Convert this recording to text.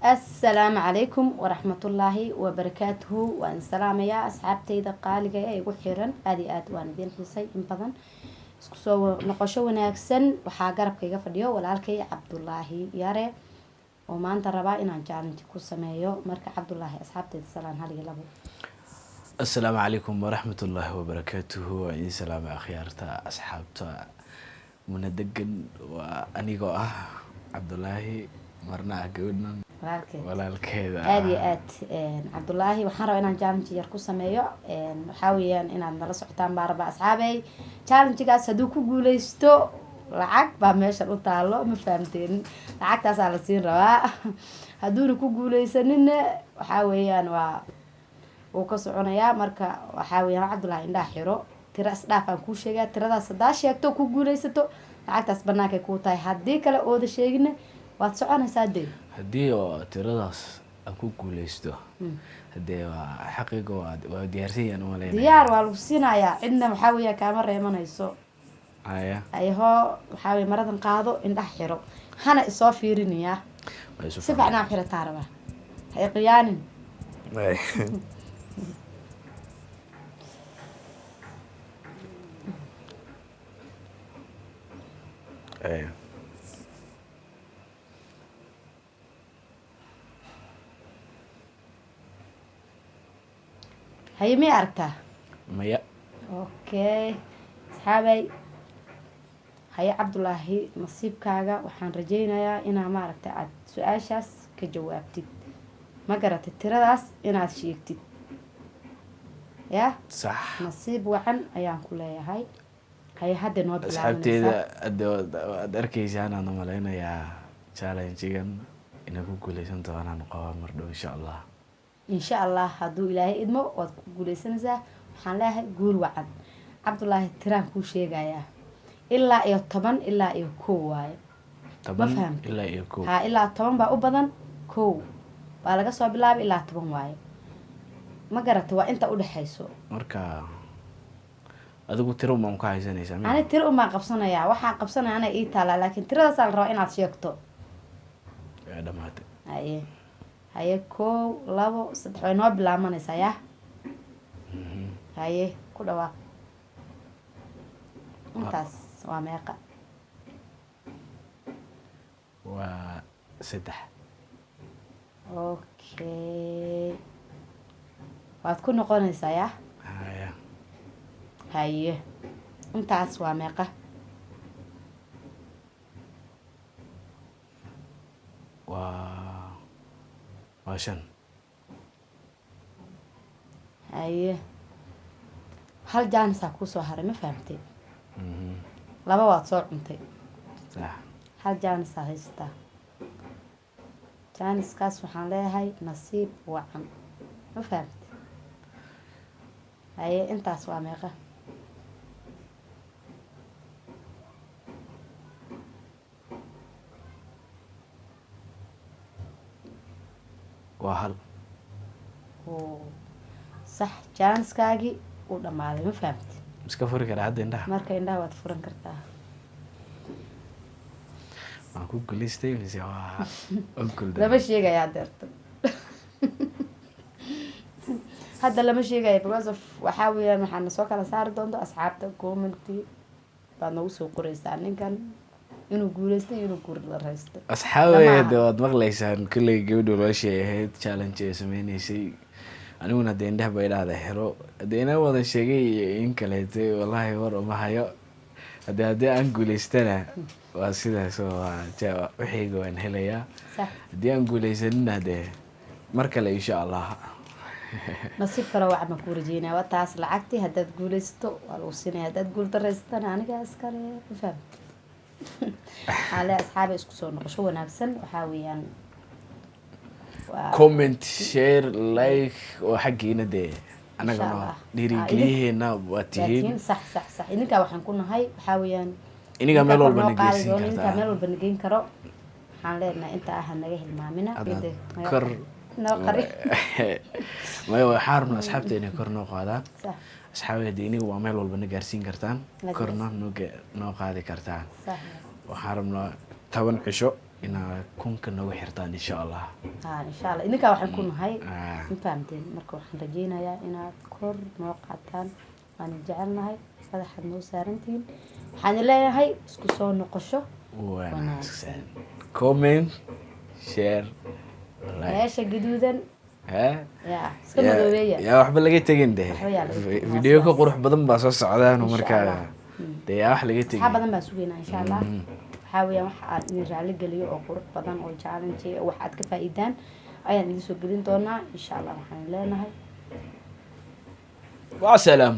السلام عليكم ورحمة الله وبركاته وأن سلام يا أصحابتي ذا قال جاي وحيرا هذه وأنا دين حسي إن بدن سو نقاشة وناكسن وحاجرب كيجا فديو والعالكي عبد الله ياري وما أنت ربع إن جالنتي كوسمايو مرك عبد الله أصحابتي السلام هذه لبو. السلام عليكم ورحمة الله وبركاته وإن سلام أخيارتا أصحابتا من الدقن وأنيقو عبد الله مرنا قولنا ولا الكذا هذه عبد الله وحنا أنا جالنتي يركو سمايو حاويا إن أنا رسعتان باربع أصحابي جالنتي قاعد صدوكو قوليستو lacag baa meesha u taalo ma fahamteen lacagtaas la siin rabaa hadduu ku guuleysanin waxa weeyaan waa uu ka soconayaa marka waxa weeyaan Cabdullaahi indha xiro tira isdhaaf aan ku sheegay tiradaas hadaa sheegto ku guuleysato lacagtaas banaanka ku tahay haddii kale oo da sheegin waad soconaysaa dee haddii oo tiradaas aan ku guuleysto haddii waa xaqiiqo waa diyaarsan oo leeyahay diyaar waa lagu siinayaa cidna waxa weeyaan kaama reemanayso ayho waxa weey maradan qaado indha xiro hana isoo fiiriniya si fiican xiro taaraba hay qiyaanin هي مي أركتها ميا أوكي صحابي هيا عبد الله نصيب كاغا وحان رجينايا إنا ما أركتا عاد سؤاشاس كجوابتي ما قرأت الترداس إنا شيكتي يا صح نصيب وحن أيام كلها هاي حد نود بلا أصحابتي أدركي أنا مالينا يا challenge-gan إنك كليسان طبعا نقوى مردو إن شاء الله إن شاء الله هدو إلهي إدمو وكليسان زا وحان لها قول وعد عبد الله تران كل شيء جايا إلا إيه طبعا إلا إيه كو واي طبعا إلا إيه كو ها إلا طبعا بقى أبدا كو بقى صوب اللعب إلا طبعا واي ما قرأت وأنت أقول حيسو مركا أدو ترى ما مكايزني سامي أنا ترى ما قبصنا يا وحنا قبصنا أنا إيه تلا لكن ترى صار رأينا تشيكتو يا دمات هاي كو لابو ستحوينه بلا ما نسايا هاي كل واحد انتاس واميقا وسدح اوكي وهتكون نقونيسا يا هاي انتاس واميقا واشن هاي هل جانسا كوسو هاري ما فهمتي laba waad soo cuntay صح hal jaanis haysta jaaniskaas waxaan leeyahay nasiib wacan ma fahamtay haye intaas waa meeqa waa hal صح jaaniskaagii uu dhamaaday ma fahamtay iska furi kara hadda indhaha marka indhaha waad furan kartaa waan ku guuleystay mise waa ogolda lama sheegayaa deerto hadda lama sheegaya because of waxaa weeyaan waxaan soo kala saari doonto asxaabta commenti baad nagu soo qoraysaa ninkan inuu guuleystay inuu guuldarreystay asxaabeeda waad maqlaysaan kulley gabadha walaashay ahayd challenge ay sameynaysay aniguna dee indhaha bay idhaahda xiro haddii inaa wada sheegay in kaleete wallaahi war uma hayo haddii aan guuleystana waa sidaas waxayga waan helayaa haddii aan guuleysanina dee mar kale insha allah nasiib kale waxaan ku rajeynaa waa taas lacagtii haddaad guuleysato waa lagu siinaya haddaad guuldareysatana aniga iskale faham xaale asxaabi isku soo noqosho wanaagsan waxaa weeyaan comment share like وحقينا ده أنا قلنا ديريكليه هنا واتين صح صح صح إنك وحن كنا هاي حاويان إني كمل ولا بنجيسين إني كمل ولا بنجين كرو حالنا أنت أهل نجيه المامنة كر نقري ما هو حارنا أصحابتي إني كرنا قادا صح أصحابي ديني وعمل ولا بنجارسين كرتان كرنا نوق هذه كرتان صح وحارنا تون عشو inaad kunka nagu xirtaan insha allah. insha allah idinkaa waxaan ku nahay Ah, ma fahamteen marka waxaan rajeynayaa inaad kor noo qaataan waan jecelnahay madaxaad noo saarantihiin waxaan leeyahay isku soo noqosho wanaagsan. Comment, share, like. meesha gaduudan Ha? yaa iska madoobeeya yaa waxba laga tegin deh. Waxba yaa laga tegin. Video ka qurux badan baa soo socdaan Insha markaa Allah. dee yaa wax laga tegin. waxaa badan baan sugaynaa insha allah waxaa weeyaan waxa aad idin raali geliyo oo qurux badan oo challenge wax aad ka faa'iidaan ayaan idin soo gelin doonaa insha allah waxaan leenahay Waa salaam.